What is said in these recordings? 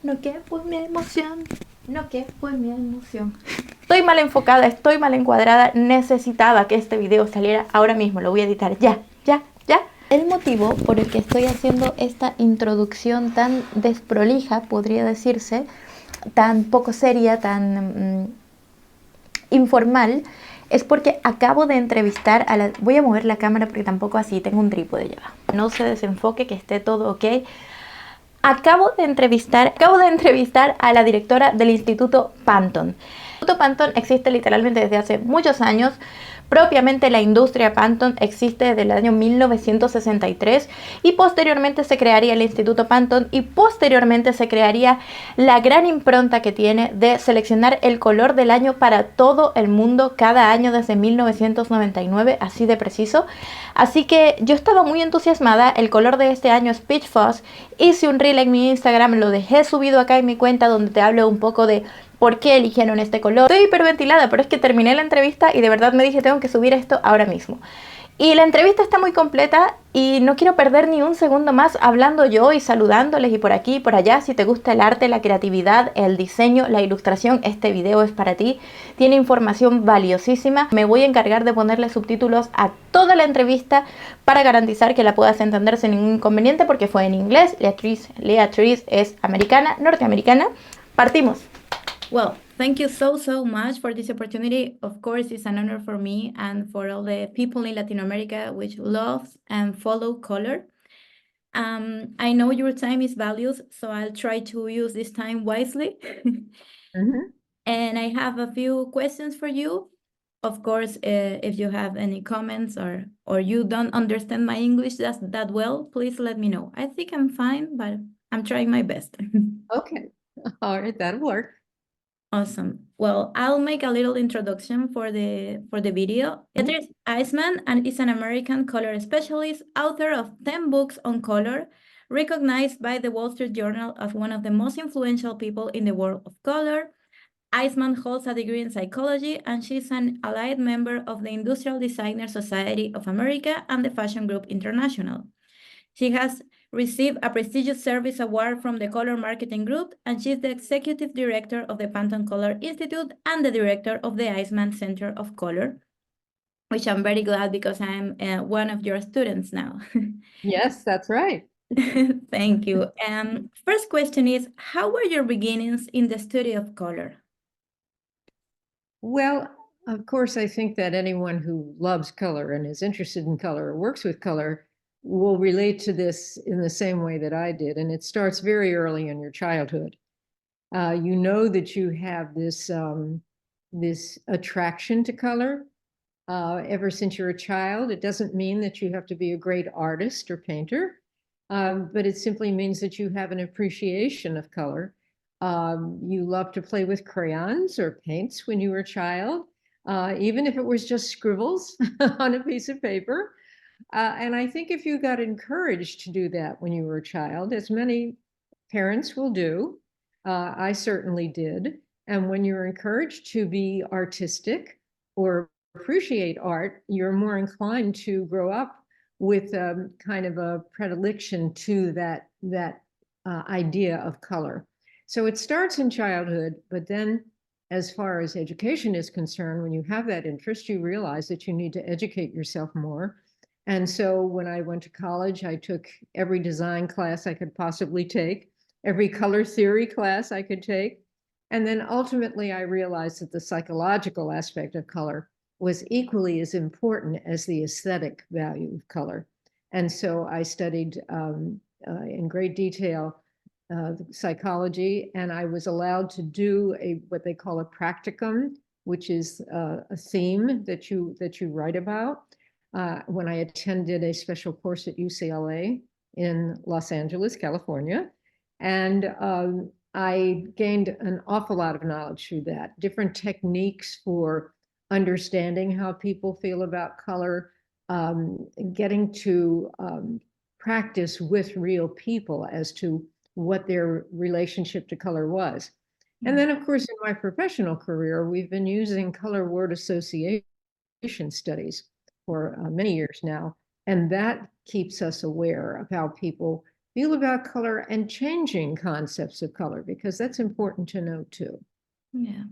No que fue mi emoción, no que fue mi emoción. Estoy mal enfocada, estoy mal encuadrada, necesitaba que este video saliera ahora mismo, lo voy a editar ya, ya, ya. El motivo por el que estoy haciendo esta introducción tan desprolija, podría decirse, tan poco seria, tan informal, es porque acabo de entrevistar a la... Voy a mover la cámara porque tampoco así tengo un trípode ya. No se desenfoque, que esté todo ok. Acabo de entrevistar a la directora del Instituto Pantone. El Instituto Pantone existe literalmente desde hace muchos años. Propiamente la industria Pantone existe desde el año 1963 y posteriormente se crearía el Instituto Pantone y posteriormente se crearía la gran impronta que tiene de seleccionar el color del año para todo el mundo cada año desde 1999, así de preciso. Así que yo estaba muy entusiasmada, el color de este año es Peach Fuzz, hice un reel en mi Instagram, lo dejé subido acá en mi cuenta donde te hablo un poco de por qué eligieron este color. Estoy hiperventilada, pero es que terminé la entrevista y de verdad me dije tengo que subir esto ahora mismo. Y la entrevista está muy completa y no quiero perder ni un segundo más hablando yo y saludándoles y por aquí y por allá. Si te gusta el arte, la creatividad, el diseño, la ilustración, este video es para ti. Tiene información valiosísima. Me voy a encargar de ponerle subtítulos a toda la entrevista para garantizar que la puedas entender sin ningún inconveniente porque fue en inglés. Leatrice es americana, norteamericana. Partimos. Well, thank you so much for this opportunity. Of course, it's an honor for me and for all the people in Latin America which loves and follow color. I know your time is valuable, so I'll try to use this time wisely. And I have a few questions for you. Of course, if you have any comments or you don't understand my English that well, please let me know. I think I'm fine, but I'm trying my best. Okay. All right, that'll work. Awesome. Well, I'll make a little introduction for the video. Leatrice Eisman and is an American color specialist, author of 10 books on color, recognized by the Wall Street Journal as one of the most influential people in the world of color. Eisman holds a degree in psychology, and she's an allied member of the Industrial Designer Society of America and the Fashion Group International. She has received a prestigious service award from the Color Marketing Group, and she's the executive director of the Pantone Color Institute and the director of the Eisman Center of Color, which I'm very glad because I'm one of your students now. Yes, that's right. Thank you. First question is, how were your beginnings in the study of color? Well, of course, I think that anyone who loves color and is interested in color or works with color will relate to this in the same way that I did. And it starts very early in your childhood. You know that you have this attraction to color ever since you're a child. It doesn't mean that you have to be a great artist or painter, but it simply means that you have an appreciation of color. You love to play with crayons or paints when you were a child, even if it was just scribbles on a piece of paper. And I think if you got encouraged to do that when you were a child, as many parents will do, I certainly did. And when you're encouraged to be artistic or appreciate art, you're more inclined to grow up with kind of a predilection to that idea of color. So it starts in childhood, but then as far as education is concerned, when you have that interest, you realize that you need to educate yourself more. And so when I went to college, I took every design class I could possibly take, every color theory class I could take. And then ultimately, I realized that the psychological aspect of color was equally as important as the aesthetic value of color. And so I studied in great detail psychology, and I was allowed to do what they call a practicum, which is a theme that you write about. When I attended a special course at UCLA in Los Angeles, California, and I gained an awful lot of knowledge through that. Different techniques for understanding how people feel about color, getting to practice with real people as to what their relationship to color was. And then, of course, in my professional career, we've been using color word association studies for many years now. And that keeps us aware of how people feel about color and changing concepts of color, because that's important to know too. Yeah.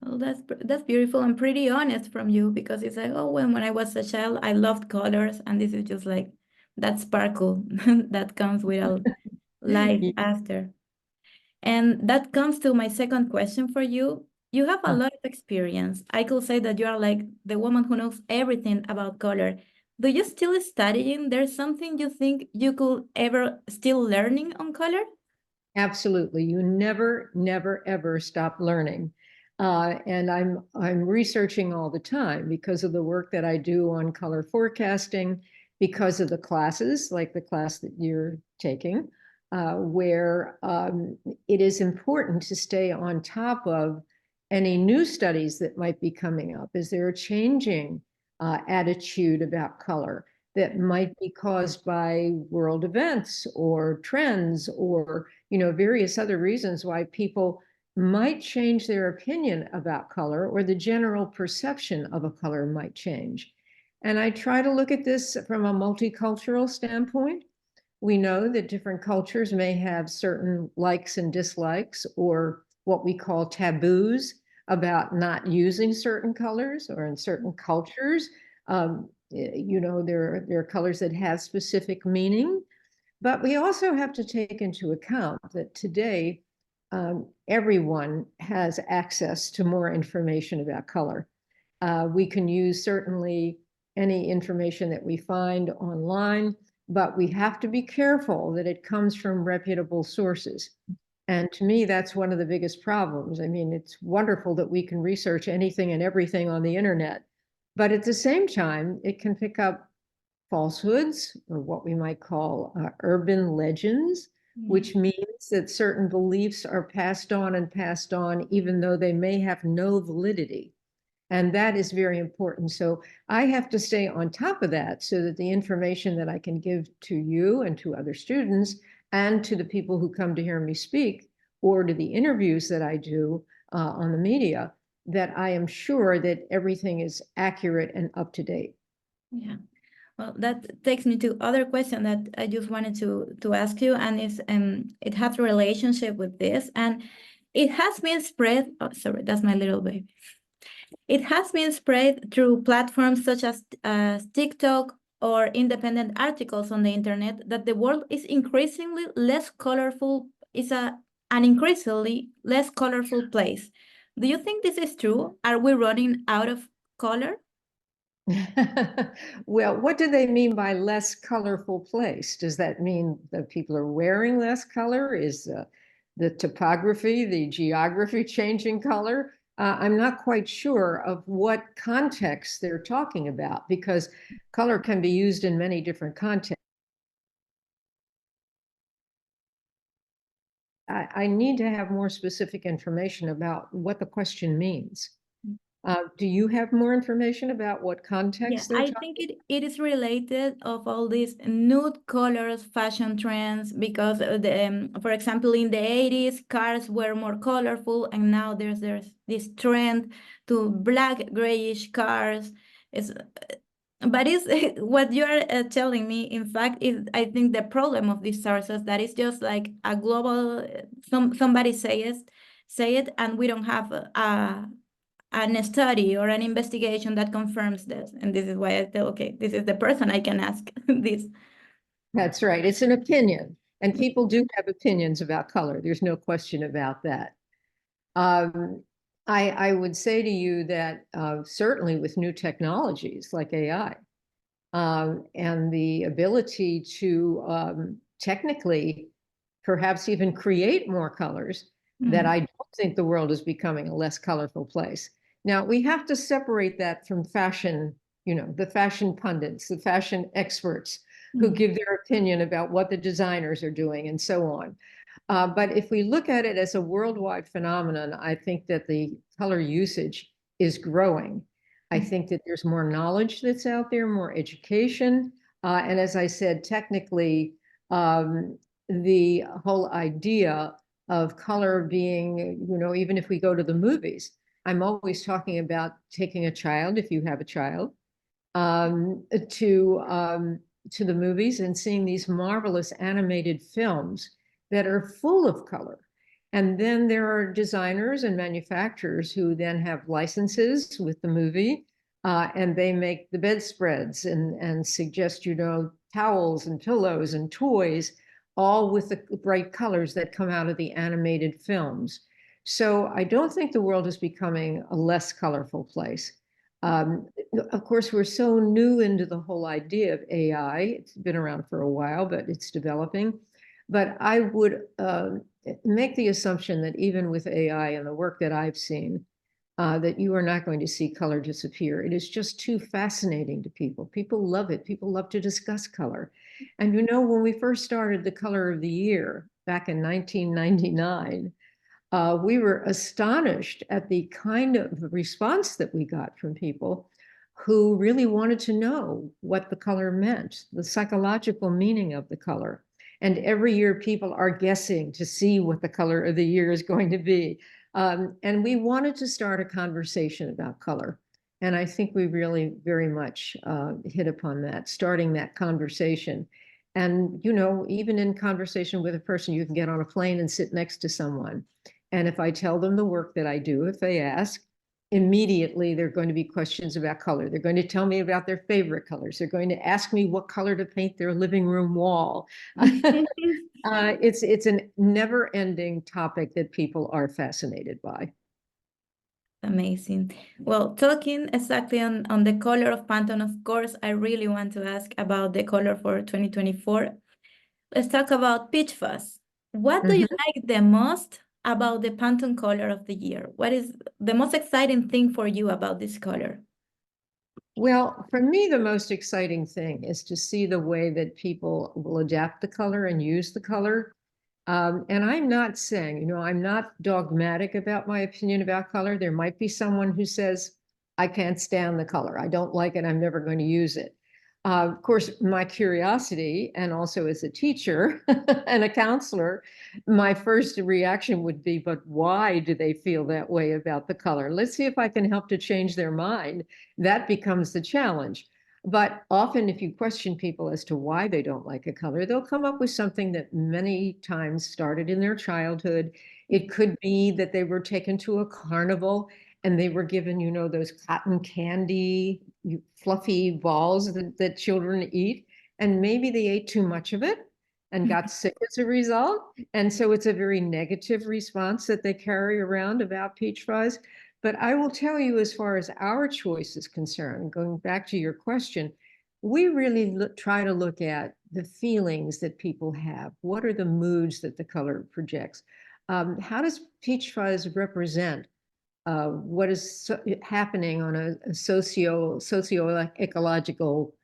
Well, that's beautiful and pretty honest from you, because it's like, oh, when I was a child, I loved colors, and this is just like that sparkle that comes without life after. And that comes to my second question for you. You have a lot of experience. I could say that you are like the woman who knows everything about color. Do you still studying? There's something you think you could ever still learning on color? Absolutely. You never, never, ever stop learning. And I'm researching all the time because of the work that I do on color forecasting, because of the classes, like the class that you're taking, where it is important to stay on top of any new studies that might be coming up. Is there a changing attitude about color that might be caused by world events or trends, or various other reasons why people might change their opinion about color, or the general perception of a color might change? And I try to look at this from a multicultural standpoint. We know that different cultures may have certain likes and dislikes, or what we call taboos about not using certain colors, or in certain cultures, there are colors that have specific meaning. But we also have to take into account that today, everyone has access to more information about color. We can use certainly any information that we find online, but we have to be careful that it comes from reputable sources. And to me, that's one of the biggest problems. I mean, it's wonderful that we can research anything and everything on the internet, but at the same time, it can pick up falsehoods, or what we might call urban legends, which means that certain beliefs are passed on, even though they may have no validity. And that is very important. So I have to stay on top of that, so that the information that I can give to you and to other students, and to the people who come to hear me speak, or to the interviews that I do on the media, that I am sure that everything is accurate and up to date. Yeah. Well, that takes me to other question that I just wanted to ask you, and it has a relationship with this, and it has been spread. Oh, sorry, that's my little baby. It has been spread through platforms such as TikTok or independent articles on the internet that the world is increasingly less colorful. Is an increasingly less colorful place. Do you think this is true? Are we running out of color? Well, what do they mean by less colorful place? Does that mean that people are wearing less color? Is the topography, the geography changing color? I'm not quite sure of what context they're talking about, because color can be used in many different contexts. I need to have more specific information about what the question means. Do you have more information about what Yeah, context they're I talking? think it is related of all these nude colors fashion trends, because for example, in the 80s, cars were more colorful, and now there's this trend to black grayish cars. It's, but it's what you're telling me, in fact, is I think the problem of these sources, that is just like a global, somebody say it, and we don't have a study or an investigation that confirms this. And this is why I tell, okay, this is the person I can ask this. That's right. It's an opinion. And people do have opinions about color. There's no question about that. Um, I would say to you that certainly with new technologies like AI, and the ability to technically perhaps even create more colors, that I don't think the world is becoming a less colorful place. Now, we have to separate that from fashion, the fashion pundits, the fashion experts who give their opinion about what the designers are doing and so on. But if we look at it as a worldwide phenomenon, I think that the color usage is growing. I think that there's more knowledge that's out there, more education. And as I said, technically, the whole idea of color being, even if we go to the movies, I'm always talking about taking a child, if you have a child, to to the movies and seeing these marvelous animated films that are full of color. And then there are designers and manufacturers who then have licenses with the movie, and they make the bedspreads and suggest, towels and pillows and toys, all with the bright colors that come out of the animated films. So I don't think the world is becoming a less colorful place. Of course, we're so new into the whole idea of AI. It's been around for a while, but it's developing. But I would make the assumption that even with AI and the work that I've seen, that you are not going to see color disappear. It is just too fascinating to people. People love it. People love to discuss color. And when we first started the Color of the Year back in 1999, we were astonished at the kind of response that we got from people who really wanted to know what the color meant, the psychological meaning of the color. And every year people are guessing to see what the color of the year is going to be. And we wanted to start a conversation about color. And I think we really very much hit upon that, starting that conversation. And, even in conversation with a person, you can get on a plane and sit next to someone. And if I tell them the work that I do, if they ask, immediately they're going to be questions about color. They're going to tell me about their favorite colors. They're going to ask me what color to paint their living room wall. It's a never-ending topic that people are fascinated by. Amazing. Well, talking exactly on the color of Pantone, of course, I really want to ask about the color for 2024. Let's talk about peach fuzz. What do you like the most about the Pantone color of the year? What is the most exciting thing for you about this color? Well, for me, the most exciting thing is to see the way that people will adapt the color and use the color. And I'm not saying, I'm not dogmatic about my opinion about color. There might be someone who says, I can't stand the color. I don't like it. I'm never going to use it. Of course, my curiosity, and also as a teacher and a counselor, my first reaction would be, but why do they feel that way about the color? Let's see if I can help to change their mind. That becomes the challenge. But often if you question people as to why they don't like a color, they'll come up with something that many times started in their childhood. It could be that they were taken to a carnival and they were given, those cotton candy, fluffy balls that children eat. And maybe they ate too much of it and got sick as a result. And so it's a very negative response that they carry around about peach fuzz. But I will tell you, as far as our choice is concerned, going back to your question, we really try to look at the feelings that people have. What are the moods that the color projects? How does peach fuzz represent what is happening on a socio-ecological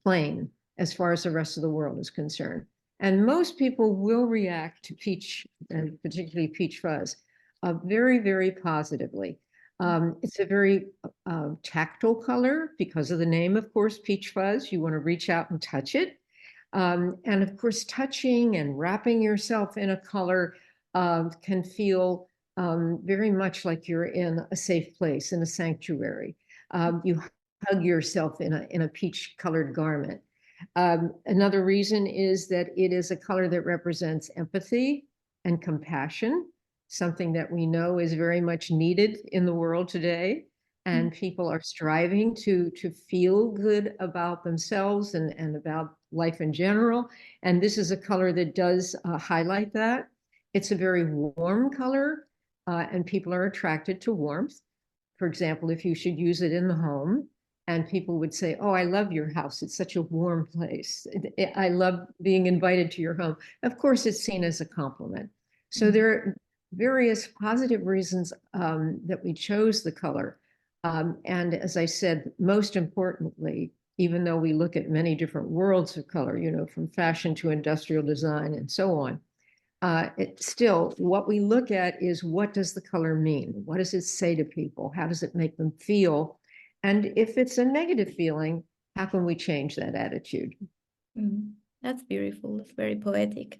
plane as far as the rest of the world is concerned? And most people will react to peach, and particularly peach fuzz, very, very positively. It's a very tactile color because of the name, of course, peach fuzz. You want to reach out and touch it. And of course, touching and wrapping yourself in a color can feel very much like you're in a safe place, in a sanctuary. You hug yourself in a peach-colored garment. Another reason is that it is a color that represents empathy and compassion, something that we know is very much needed in the world today. And people are striving to feel good about themselves and about life in general. And this is a color that does highlight that. It's a very warm color, and people are attracted to warmth. For example, if you should use it in the home, and people would say, oh, I love your house. It's such a warm place. I love being invited to your home. Of course, it's seen as a compliment. So there are various positive reasons that we chose the color. And as I said, most importantly, even though we look at many different worlds of color, from fashion to industrial design and so on, still, what we look at is, what does the color mean? What does it say to people? How does it make them feel? And if it's a negative feeling, how can we change that attitude? That's beautiful. It's very poetic.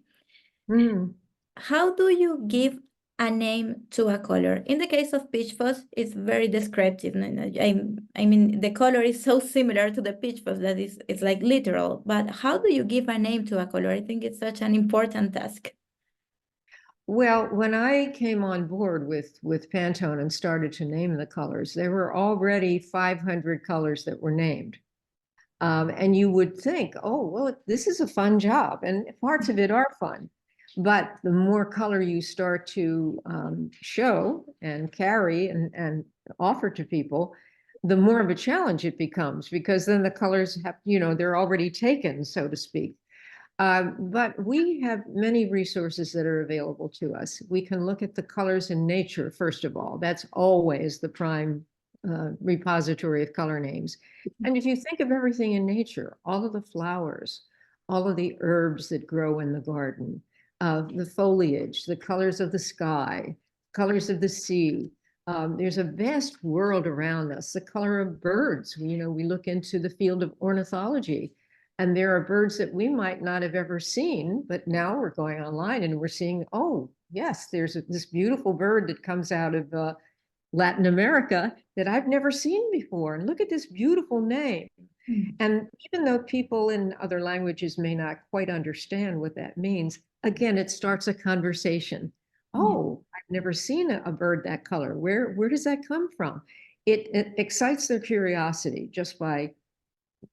Mm. How do you give a name to a color. In the case of peach fuzz, it's very descriptive. I mean, the color is so similar to the peach fuzz that it's like literal. But how do you give a name to a color? I think it's such an important task. Well, when I came on board with Pantone and started to name the colors, there were already 500 colors that were named. And you would think, oh, well, this is a fun job, and parts of it are fun. But the more color you start to show and carry and offer to people, the more of a challenge it becomes, because then the colors have, they're already taken, so to speak. But we have many resources that are available to us. We can look at the colors in nature, first of all. That's always the prime repository of color names. And if you think of everything in nature, all of the flowers, all of the herbs that grow in the garden, the foliage, the colors of the sky, colors of the sea, there's a vast world around us. The color of birds, we look into the field of ornithology, and there are birds that we might not have ever seen, but now we're going online and we're seeing, oh, yes, there's this beautiful bird that comes out of Latin America that I've never seen before. And look at this beautiful name. And even though people in other languages may not quite understand what that means, again, it starts a conversation. Oh, I've never seen a bird that color. Where does that come from? It excites their curiosity just by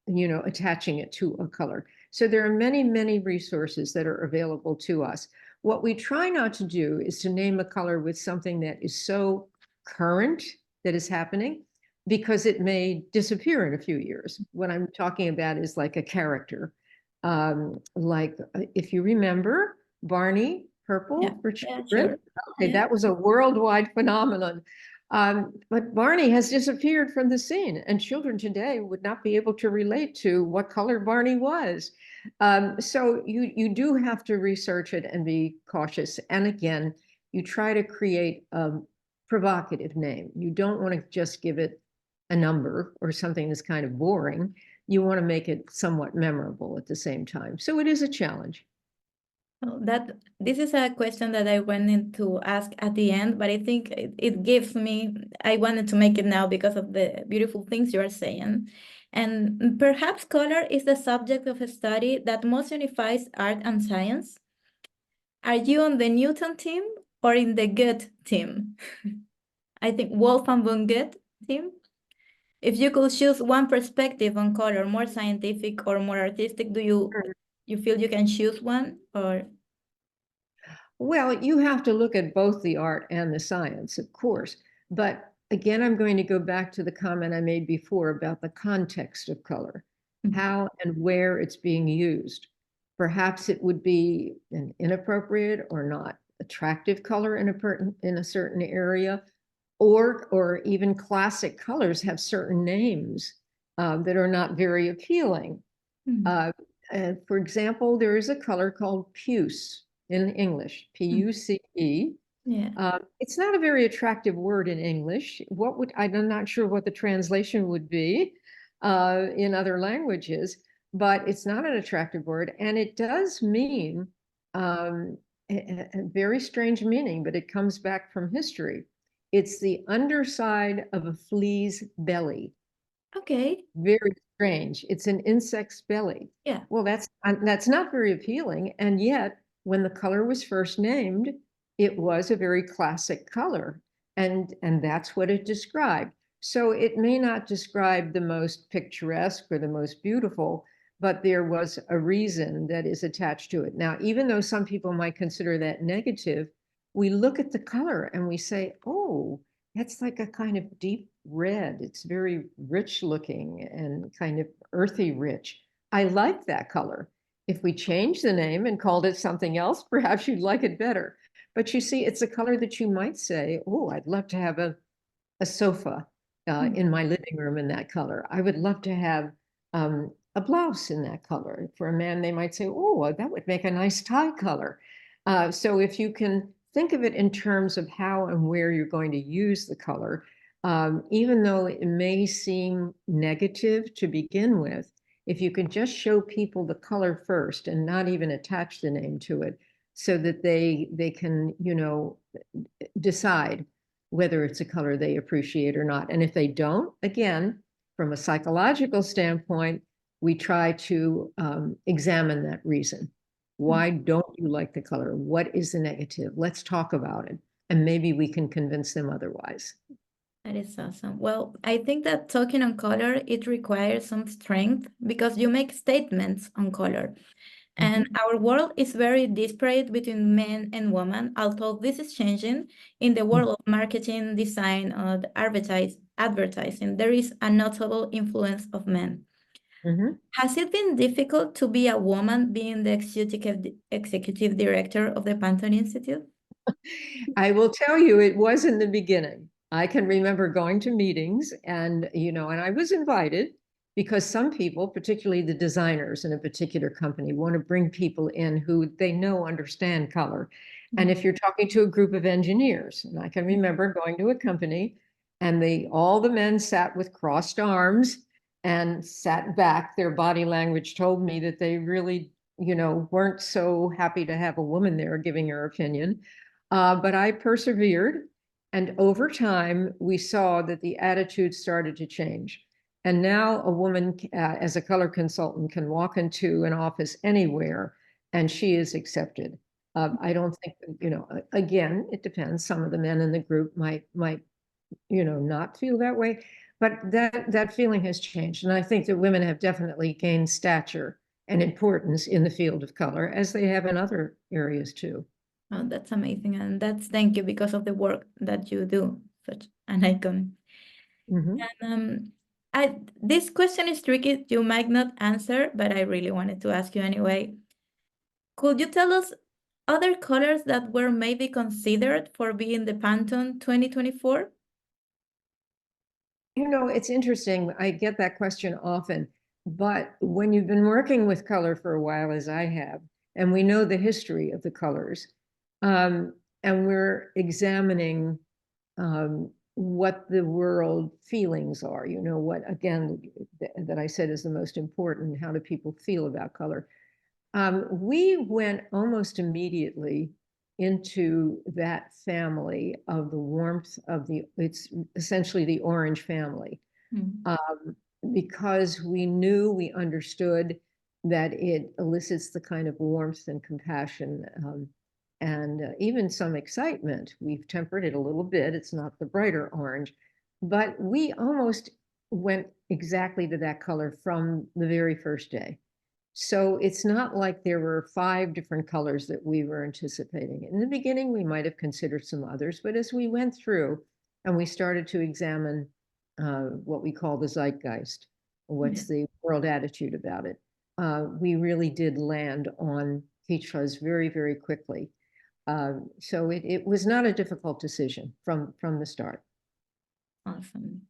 attaching it to a color. So there are many, many resources that are available to us. What we try not to do is to name a color with something that is so current that is happening, because it may disappear in a few years. What I'm talking about is like a character. Like if you remember Barney Purple for children. Sure. Okay, that was a worldwide phenomenon. But Barney has disappeared from the scene, and children today would not be able to relate to what color Barney was. So you do have to research it and be cautious. And again, you try to create a provocative name. You don't want to just give it a number or something that's kind of boring. You want to make it somewhat memorable at the same time. So it is a challenge. This is a question that I wanted to ask at the end, but I think it gives me, I wanted to make it now because of the beautiful things you are saying. And perhaps color is the subject of a study that most unifies art and science. Are you on the Newton team or in the Goethe team? I think Wolfgang von Goethe team. If you could choose one perspective on color, more scientific or more artistic, do you feel you can choose one, or? Well, you have to look at both the art and the science, of course. But again, I'm going to go back to the comment I made before about the context of color, how and where it's being used. Perhaps it would be an inappropriate or not attractive color in a certain area, or even classic colors have certain names that are not very appealing. For example, there is a color called puce in English, P-U-C-E. Yeah. It's not a very attractive word in English. I'm not sure what the translation would be in other languages, but it's not an attractive word. And it does mean a very strange meaning, but it comes back from history. It's the underside of a flea's belly. Okay. Very strange. It's an insect's belly. Yeah. Well, that's not very appealing. And yet, when the color was first named, it was a very classic color. And that's what it described. So it may not describe the most picturesque or the most beautiful, but there was a reason that is attached to it. Now, even though some people might consider that negative, we look at the color and we say, oh, that's like a kind of deep red. It's very rich looking and kind of earthy rich. I like that color. If we change the name and called it something else, perhaps you'd like it better. But you see, it's a color that you might say, oh, I'd love to have a sofa in my living room in that color. I would love to have a blouse in that color. For a man, they might say, oh, that would make a nice tie color. So if you can think of it in terms of how and where you're going to use the color, even though it may seem negative to begin with, if you can just show people the color first and not even attach the name to it, so that they can, you know, decide whether it's a color they appreciate or not. And if they don't, again, from a psychological standpoint, we try to examine that reason. Why don't you like the color? What is the negative? Let's talk about it. And maybe we can convince them otherwise. That is awesome. Well, I think that talking on color, it requires some strength because you make statements on color. And our world is very disparate between men and women, although this is changing in the world of marketing, design, or advertising. There is a notable influence of men. Mm-hmm. Has it been difficult to be a woman being the executive director of the Pantone Institute? I will tell you, it was in the beginning. I can remember going to meetings and, you know, and I was invited because some people, particularly the designers in a particular company, want to bring people in who they know understand color. And if you're talking to a group of engineers, and I can remember going to a company and all the men sat with crossed arms and sat back. Their body language told me that they really, you know, weren't so happy to have a woman there giving her opinion. But I persevered. And over time, we saw that the attitude started to change. And now a woman, as a color consultant, can walk into an office anywhere and she is accepted. I don't think, you know, again, it depends. Some of the men in the group might, you know, not feel that way. But that feeling has changed. And I think that women have definitely gained stature and importance in the field of color, as they have in other areas too. Oh, that's amazing. And that's thank you because of the work that you do, such an icon. Mm-hmm. And this question is tricky. You might not answer, but I really wanted to ask you anyway. Could you tell us other colors that were maybe considered for being the Pantone 2024? You know, it's interesting. I get that question often, but when you've been working with color for a while, as I have, and we know the history of the colors, and we're examining what the world feelings are, you know, what, again, that I said is the most important, how do people feel about color? We went almost immediately into that family of the warmth of it's essentially the orange family, because we understood that it elicits the kind of warmth and compassion, and even some excitement. We've tempered it a little bit. It's not the brighter orange, but we almost went exactly to that color from the very first day. So it's not like there were 5 different colors that we were anticipating. In the beginning, we might have considered some others, but as we went through and we started to examine what we call the zeitgeist, what's the world attitude about it, we really did land on peach fuzz very, very quickly. So it was not a difficult decision from the start. Awesome.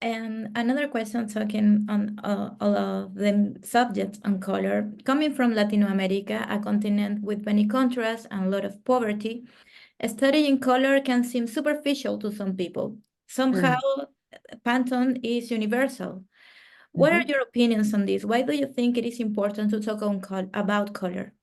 And another question talking on all of the subjects on color, coming from Latin America, a continent with many contrasts and a lot of poverty, studying color can seem superficial to some people. Somehow, Pantone is universal. What are your opinions on this? Why do you think it is important to talk about color?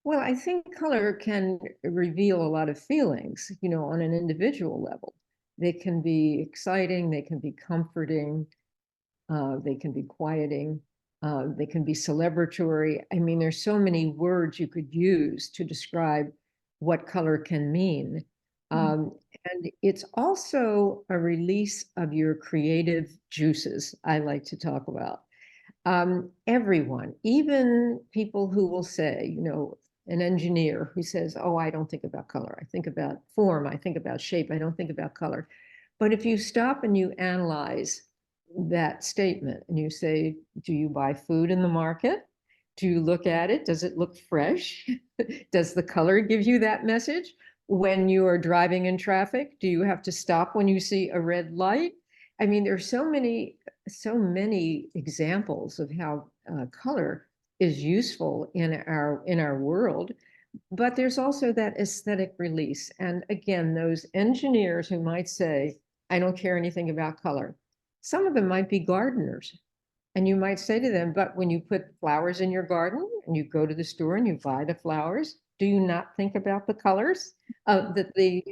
Well, I think color can reveal a lot of feelings, you know, on an individual level. They can be exciting, they can be comforting, they can be quieting, they can be celebratory. I mean, there's so many words you could use to describe what color can mean. And it's also a release of your creative juices, I like to talk about. Everyone, even people who will say, you know, an engineer who says, oh, I don't think about color. I think about form. I think about shape. I don't think about color. But if you stop and you analyze that statement and you say, do you buy food in the market? Do you look at it? Does it look fresh? Does the color give you that message? When you are driving in traffic, do you have to stop when you see a red light? I mean, there's so many examples of how color is useful in our world, but there's also that aesthetic release. And again, those engineers who might say, I don't care anything about color. Some of them might be gardeners. And you might say to them, but when you put flowers in your garden and you go to the store and you buy the flowers, do you not think about the colors? There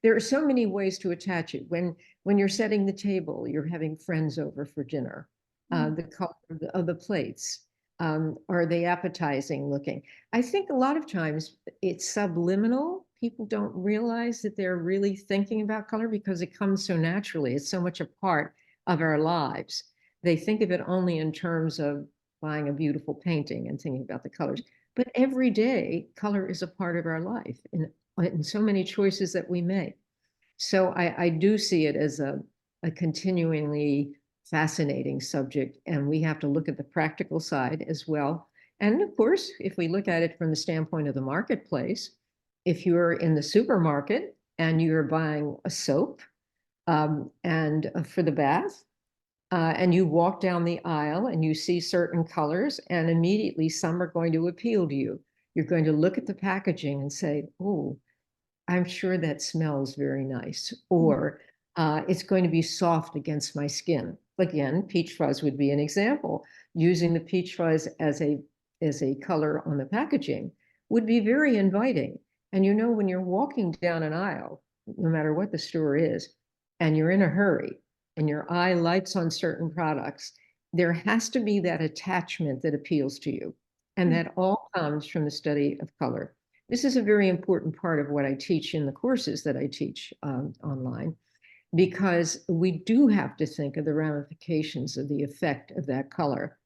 are so many ways to attach it. When you're setting the table, you're having friends over for dinner, the color of the plates. Are they appetizing looking? I think a lot of times it's subliminal. People don't realize that they're really thinking about color because it comes so naturally. It's so much a part of our lives. They think of it only in terms of buying a beautiful painting and thinking about the colors. But every day, color is a part of our life in so many choices that we make. So I do see it as a continuingly fascinating subject, and we have to look at the practical side as well. And of course, if we look at it from the standpoint of the marketplace, if you're in the supermarket and you're buying a soap and for the bath, and you walk down the aisle and you see certain colors, and immediately some are going to appeal to you. You're going to look at the packaging and say, oh, I'm sure that smells very nice, or it's going to be soft against my skin. Again, peach fuzz would be an example. Using the peach fuzz as a color on the packaging would be very inviting. And when you're walking down an aisle, no matter what the store is, and you're in a hurry and your eye lights on certain products, there has to be that attachment that appeals to you. And that all comes from the study of color. This is a very important part of what I teach in the courses that I teach online, because we do have to think of the ramifications of the effect of that color.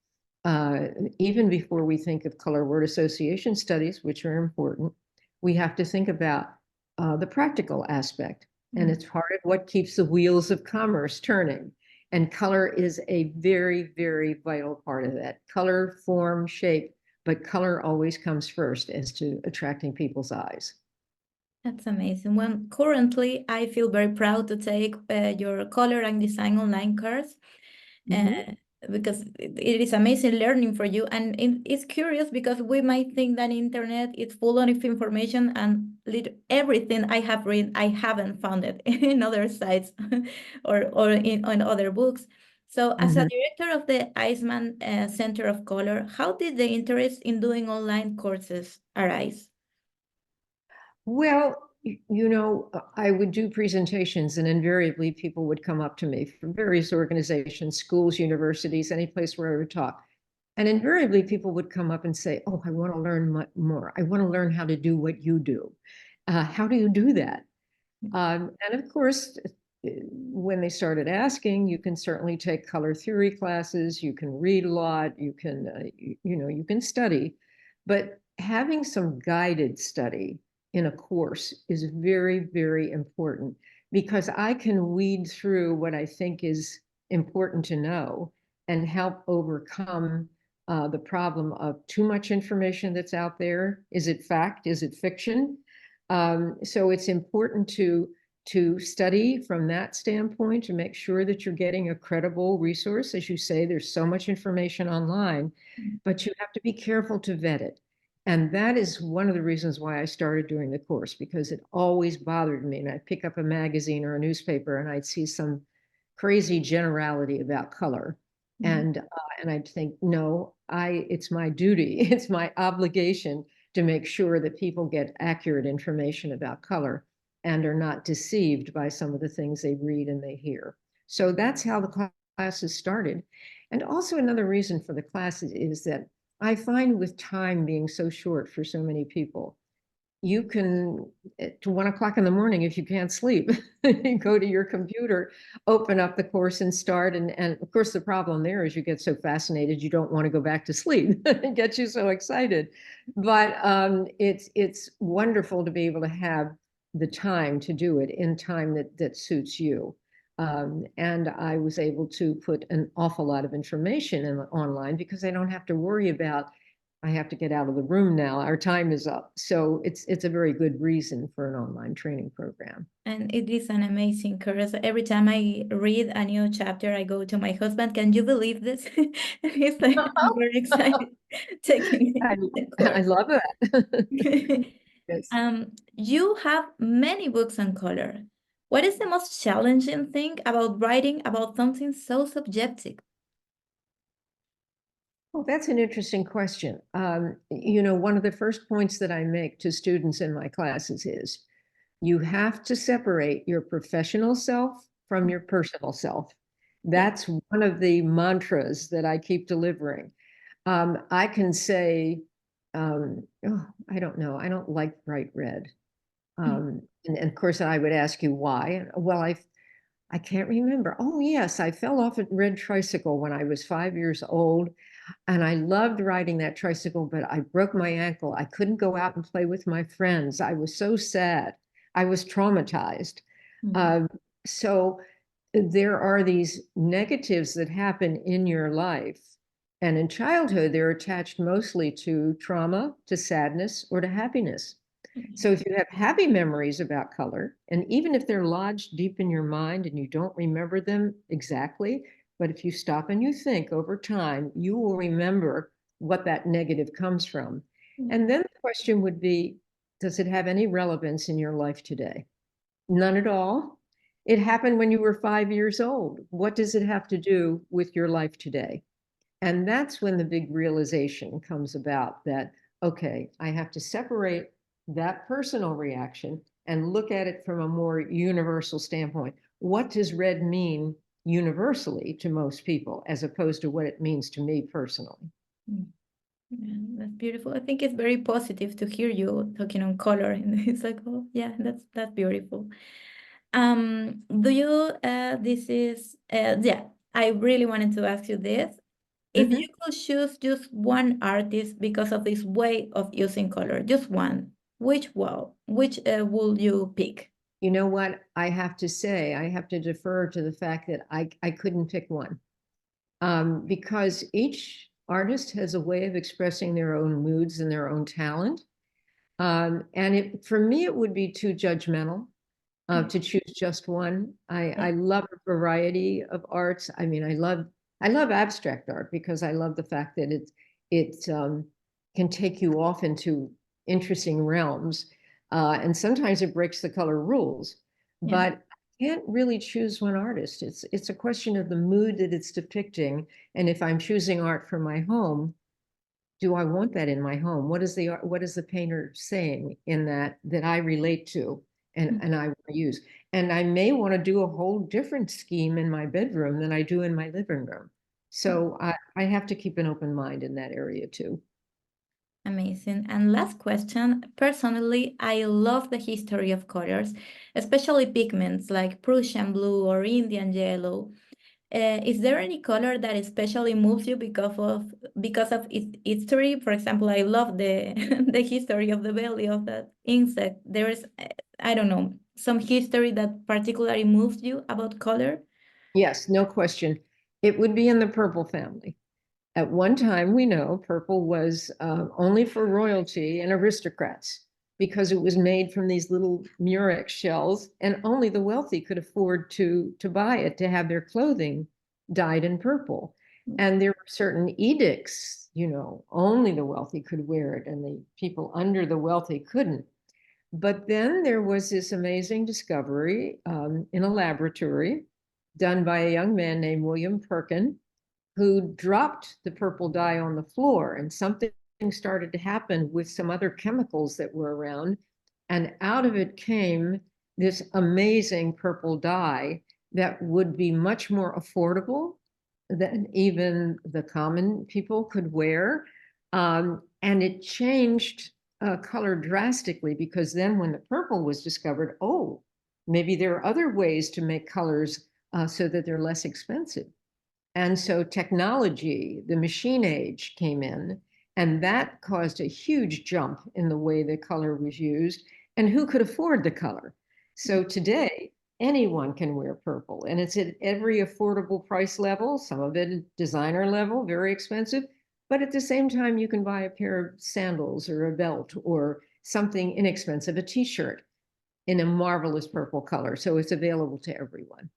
Even before we think of color word association studies, which are important, we have to think about the practical aspect. And it's part of what keeps the wheels of commerce turning. And color is a very, very vital part of that. Color, form, shape, but color always comes first as to attracting people's eyes. That's amazing. Well, currently, I feel very proud to take your color and design online course because it is amazing learning for you. And it's curious because we might think that internet is full of information, and everything I have read, I haven't found it in other sites or on other books. So as a director of the Iceman Center of Color, how did the interest in doing online courses arise? Well, I would do presentations, and invariably people would come up to me from various organizations, schools, universities, any place where I would talk. And invariably people would come up and say, oh, I want to learn more. I want to learn how to do what you do. How do you do that? And of course, when they started asking, you can certainly take color theory classes, you can read a lot, you can study, but having some guided study in a course is very, very important, because I can weed through what I think is important to know and help overcome the problem of too much information that's out there. Is it fact? Is it fiction? So it's important to study from that standpoint, to make sure that you're getting a credible resource. As you say, there's so much information online, but you have to be careful to vet it. And that is one of the reasons why I started doing the course, because it always bothered me. And I'd pick up a magazine or a newspaper and I'd see some crazy generality about color. And I'd think, no, it's my duty, it's my obligation to make sure that people get accurate information about color and are not deceived by some of the things they read and they hear. So that's how the classes started. And also another reason for the classes is that I find, with time being so short for so many people, you can, at 1 o'clock in the morning, if you can't sleep, you go to your computer, open up the course and start. And of course, the problem there is you get so fascinated, you don't want to go back to sleep. It gets you so excited. But it's wonderful to be able to have the time to do it in time that suits you. And I was able to put an awful lot of information online, because I don't have to worry about, I have to get out of the room now, our time is up. So it's a very good reason for an online training program. And it is an amazing course. Every time I read a new chapter, I go to my husband, can you believe this? He's like, I'm very excited taking the I course. love it. Yes. You have many books on color. What is the most challenging thing about writing about something so subjective? Well, that's an interesting question. You know, one of the first points that I make to students in my classes is you have to separate your professional self from your personal self. Yeah. That's one of the mantras that I keep delivering. I can say, oh, I don't know, I don't like bright red. And of course, I would ask you why. Well, I can't remember. Oh, yes, I fell off a red tricycle when I was 5 years old. And I loved riding that tricycle, but I broke my ankle. I couldn't go out and play with my friends. I was so sad. I was traumatized. Mm. Um, so there are these negatives that happen in your life. And in childhood, they're attached mostly to trauma, to sadness, or to happiness. So if you have happy memories about color, and even if they're lodged deep in your mind and you don't remember them exactly, but if you stop and you think over time, you will remember what that negative comes from. And then the question would be, does it have any relevance in your life today? None at all. It happened when you were 5 years old. What does it have to do with your life today? And that's when the big realization comes about that, okay, I have to separate that personal reaction and look at it from a more universal standpoint. What does red mean universally to most people as opposed to what it means to me personally? Mm. Yeah, that's beautiful. I think it's very positive to hear you talking on color, and it's like, oh yeah, that's beautiful. Do you this is yeah, I really wanted to ask you this. If you Mhm. could choose just one artist because of this way of using color, just one, which will you pick? You know what? I have to say, I have to defer to the fact that I couldn't pick one. Because each artist has a way of expressing their own moods and their own talent. And for me, it would be too judgmental Yeah. to choose just one. Yeah. I love a variety of arts. I mean, I love abstract art because I love the fact that it can take you off into interesting realms, and sometimes it breaks the color rules. Yeah. But I can't really choose one artist. It's a question of the mood that it's depicting, and if I'm choosing art for my home, do I want that in my home? What is the painter saying in that I relate to and I want to use? And I may want to do a whole different scheme in my bedroom than I do in my living room. So I have to keep an open mind in that area too. Amazing. And last question. Personally, I love the history of colors, especially pigments like Prussian blue or Indian yellow. Is there any color that especially moves you because of its history? For example, I love the the history of the belly of that insect. There is, I don't know, some history that particularly moves you about color. Yes, no question. It would be in the purple family. At one time, we know purple was only for royalty and aristocrats because it was made from these little murex shells, and only the wealthy could afford to buy it to have their clothing dyed in purple. And there were certain edicts, you know, only the wealthy could wear it, and the people under the wealthy couldn't. But then there was this amazing discovery in a laboratory done by a young man named William Perkin, who dropped the purple dye on the floor, and something started to happen with some other chemicals that were around. And out of it came this amazing purple dye that would be much more affordable than even the common people could wear. And it changed color drastically because then when the purple was discovered, oh, maybe there are other ways to make colors so that they're less expensive. And so technology, the machine age came in, and that caused a huge jump in the way the color was used and who could afford the color. So today, anyone can wear purple, and it's at every affordable price level, some of it at designer level, very expensive. But at the same time, you can buy a pair of sandals or a belt or something inexpensive, a t-shirt in a marvelous purple color. So it's available to everyone.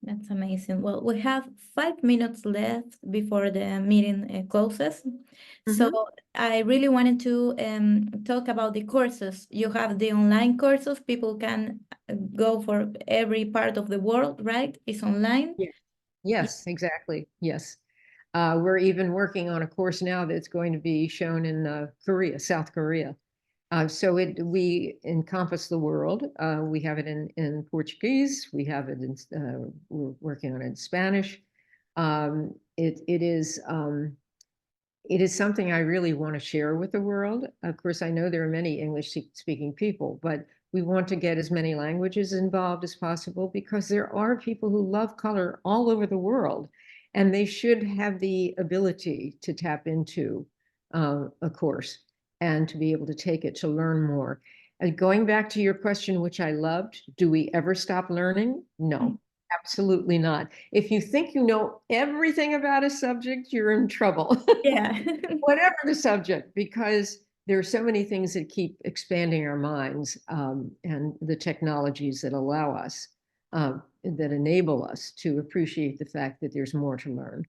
That's amazing. Well, we have 5 minutes left before the meeting closes. So Mhm. I really wanted to talk about the courses. You have the online courses. People can go for every part of the world, right? It's online. Yeah. Yes, exactly. Yes. We're even working on a course now that's going to be shown in Korea, South Korea. So we encompass the world. We have it in Portuguese. We have it in, we're working on it in Spanish. It is something I really want to share with the world. Of course, I know there are many English-speaking people, but we want to get as many languages involved as possible because there are people who love color all over the world, and they should have the ability to tap into a course and to be able to take it to learn more. Going back to your question, which I loved, do we ever stop learning? No. Absolutely not. If you think you know everything about a subject, you're in trouble. Yeah. Whatever the subject, because there are so many things that keep expanding our minds, and the technologies that allow us, that enable us to appreciate the fact that there's more to learn.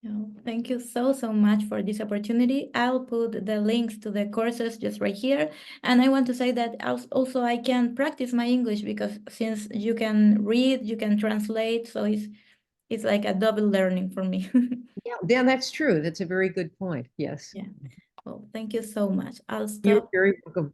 No, thank you so, so much for this opportunity. I'll put the links to the courses just right here. And I want to say that also I can practice my English because since you can read, you can translate. So it's like a double learning for me. Yeah, that's true. That's a very good point. Yes. Yeah. Well, thank you so much. I'll You're stop. very welcome.